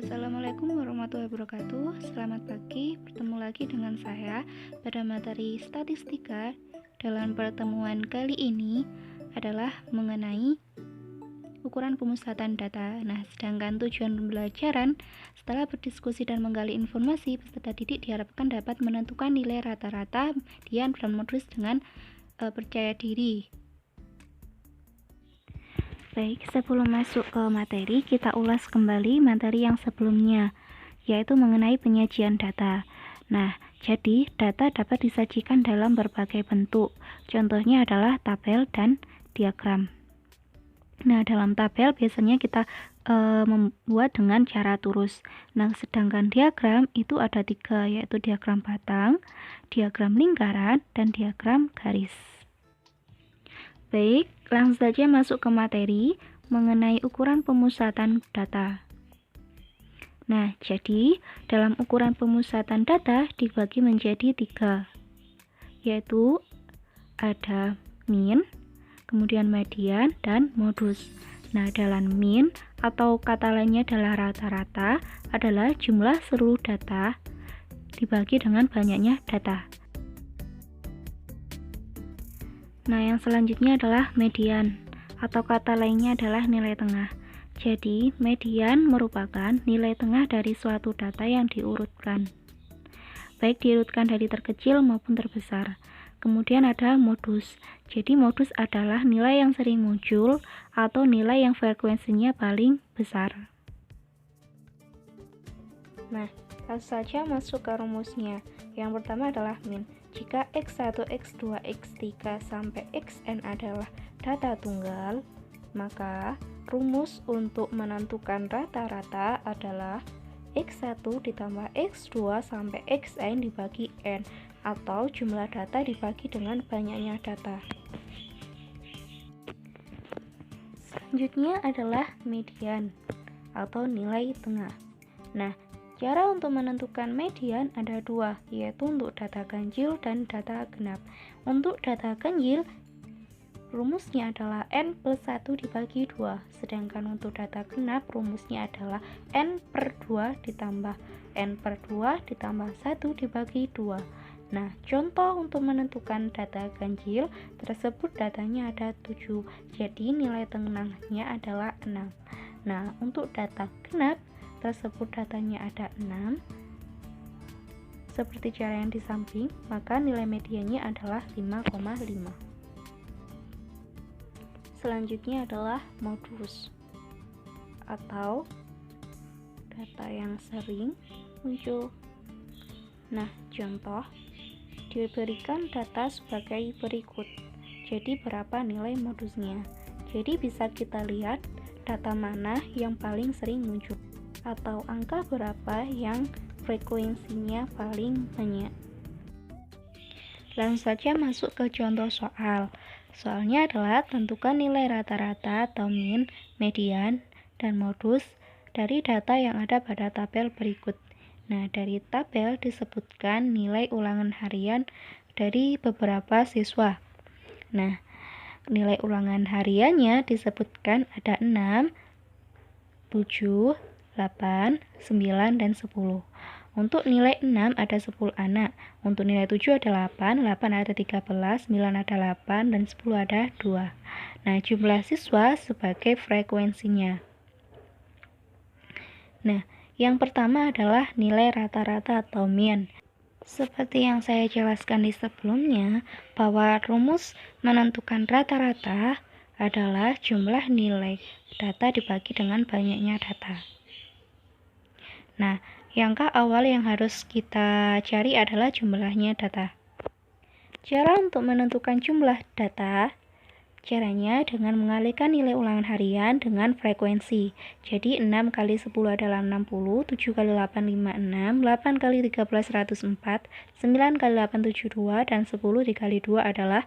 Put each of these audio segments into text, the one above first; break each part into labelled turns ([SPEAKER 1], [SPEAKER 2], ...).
[SPEAKER 1] Assalamualaikum warahmatullahi wabarakatuh. Selamat pagi, bertemu lagi dengan saya pada materi statistika. Dalam pertemuan kali ini adalah mengenai ukuran pemusatan data. Nah, sedangkan tujuan pembelajaran setelah berdiskusi dan menggali informasi, peserta didik diharapkan dapat menentukan nilai rata-rata median dan modus dengan percaya diri. Baik, sebelum masuk ke materi, kita ulas kembali materi yang sebelumnya, yaitu mengenai penyajian data. Nah, jadi data dapat disajikan dalam berbagai bentuk. Contohnya adalah tabel dan diagram. Nah, dalam tabel biasanya kita membuat dengan cara turus. Nah, sedangkan diagram itu ada 3, yaitu diagram batang, diagram lingkaran, dan diagram garis. Baik, langsung saja masuk ke materi mengenai ukuran pemusatan data. Nah, jadi dalam ukuran pemusatan data dibagi menjadi 3, yaitu ada min, kemudian median, dan modus. Nah, dalam min atau kata lainnya adalah rata-rata adalah jumlah seluruh data dibagi dengan banyaknya data. Nah, yang selanjutnya adalah median, atau kata lainnya adalah nilai tengah. Jadi, median merupakan nilai tengah dari suatu data yang diurutkan, baik diurutkan dari terkecil maupun terbesar. Kemudian ada modus. Jadi, modus adalah nilai yang sering muncul atau nilai yang frekuensinya paling besar. Nah, langsung saja masuk ke rumusnya. Yang pertama adalah min. Jika X1, X2, X3 sampai Xn adalah data tunggal, maka rumus untuk menentukan rata-rata adalah X1 ditambah X2 sampai Xn dibagi N, atau jumlah data dibagi dengan banyaknya data. Selanjutnya adalah median atau nilai tengah. Nah, cara untuk menentukan median ada 2, yaitu untuk data ganjil dan data genap. Untuk data ganjil, rumusnya adalah N plus 1 dibagi 2, sedangkan untuk data genap, rumusnya adalah N per 2 ditambah N per 2 ditambah 1 dibagi 2. Nah, contoh untuk menentukan data ganjil tersebut datanya ada 7, jadi nilai tengahnya adalah 6. Nah, untuk data genap tersebut datanya ada 6, seperti cara yang di samping, maka nilai mediannya adalah 5,5. Selanjutnya adalah modus atau data yang sering muncul. Nah, contoh diberikan data sebagai berikut. Jadi berapa nilai modusnya? Jadi bisa kita lihat data mana yang paling sering muncul, atau angka berapa yang frekuensinya paling banyak. Langsung saja masuk ke contoh soal. Soalnya adalah tentukan nilai rata-rata atau min, median, dan modus dari data yang ada pada tabel berikut. Nah, dari tabel disebutkan nilai ulangan harian dari beberapa siswa. Nah, nilai ulangan hariannya disebutkan ada 6, 7, 8, 9, dan 10. Untuk nilai 6 ada 10 anak, untuk nilai 7 ada 8, 8 ada 13, 9 ada 8, dan 10 ada 2. Nah, jumlah siswa sebagai frekuensinya. Nah, yang pertama adalah nilai rata-rata atau min. Seperti yang saya jelaskan di sebelumnya, bahwa rumus menentukan rata-rata adalah jumlah nilai data dibagi dengan banyaknya data. Nah, angka awal yang harus kita cari adalah jumlahnya data. Cara untuk menentukan jumlah data, caranya dengan mengalihkan nilai ulangan harian dengan frekuensi. Jadi 6 kali 10 adalah 60, 7 kali 8 56, 8 kali 13 104, 9 kali 8 72, dan 10 dikali 2 adalah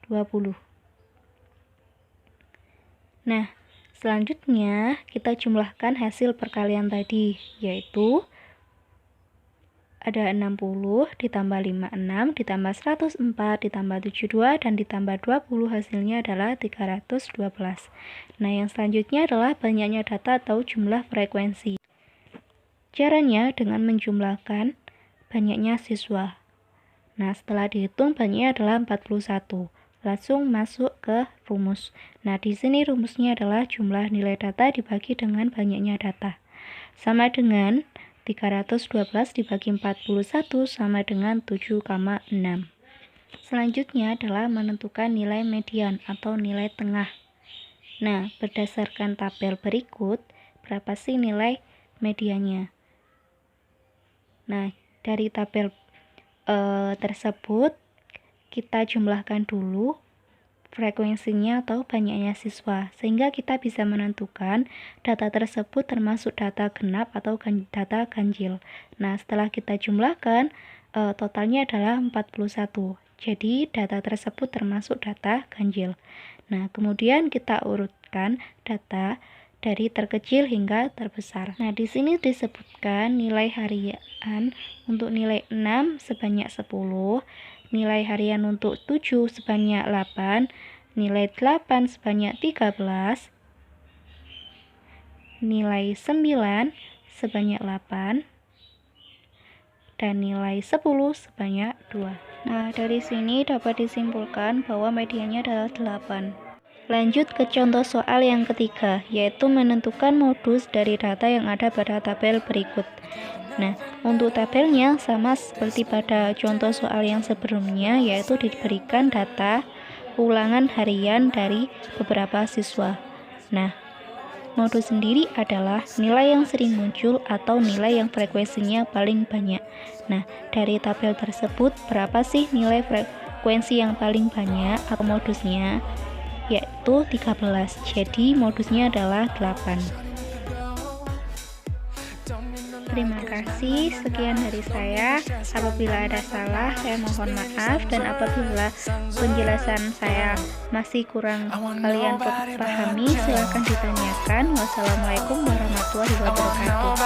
[SPEAKER 1] 20. Nah, selanjutnya kita jumlahkan hasil perkalian tadi, yaitu ada 60, ditambah 56, ditambah 104, ditambah 72, dan ditambah 20, hasilnya adalah 312. Nah, yang selanjutnya adalah banyaknya data atau jumlah frekuensi. Caranya dengan menjumlahkan banyaknya siswa. Nah, setelah dihitung banyaknya adalah 41. Langsung masuk ke rumus. Nah, di sini rumusnya adalah jumlah nilai data dibagi dengan banyaknya data. Sama dengan 312 dibagi 41 sama dengan 7,6. Selanjutnya adalah menentukan nilai median atau nilai tengah. Nah, berdasarkan tabel berikut, berapa sih nilai mediannya? Nah, dari tabel tersebut, kita jumlahkan dulu frekuensinya atau banyaknya siswa, sehingga kita bisa menentukan data tersebut termasuk data genap atau data ganjil. Nah, setelah kita jumlahkan, totalnya adalah 41. Jadi, data tersebut termasuk data ganjil. Nah, kemudian kita urutkan data dari terkecil hingga terbesar. Nah, di sini disebutkan nilai harian untuk nilai 6 sebanyak 10, nilai harian untuk 7 sebanyak 8, nilai 8 sebanyak 13, nilai 9 sebanyak 8, dan nilai 10 sebanyak 2. Nah, dari sini dapat disimpulkan bahwa mediannya adalah 8. Lanjut ke contoh soal yang ketiga, yaitu menentukan modus dari data yang ada pada tabel berikut. Nah, untuk tabelnya sama seperti pada contoh soal yang sebelumnya, yaitu diberikan data ulangan harian dari beberapa siswa. Nah, modus sendiri adalah nilai yang sering muncul atau nilai yang frekuensinya paling banyak. Nah, dari tabel tersebut, berapa sih nilai frekuensi yang paling banyak atau modusnya? Yaitu 13. Jadi, modusnya adalah 8. Terima kasih, sekian dari saya. Apabila ada salah, saya mohon maaf, dan apabila penjelasan saya masih kurang kalian pahami, silahkan ditanyakan. Wassalamualaikum warahmatullahi wabarakatuh.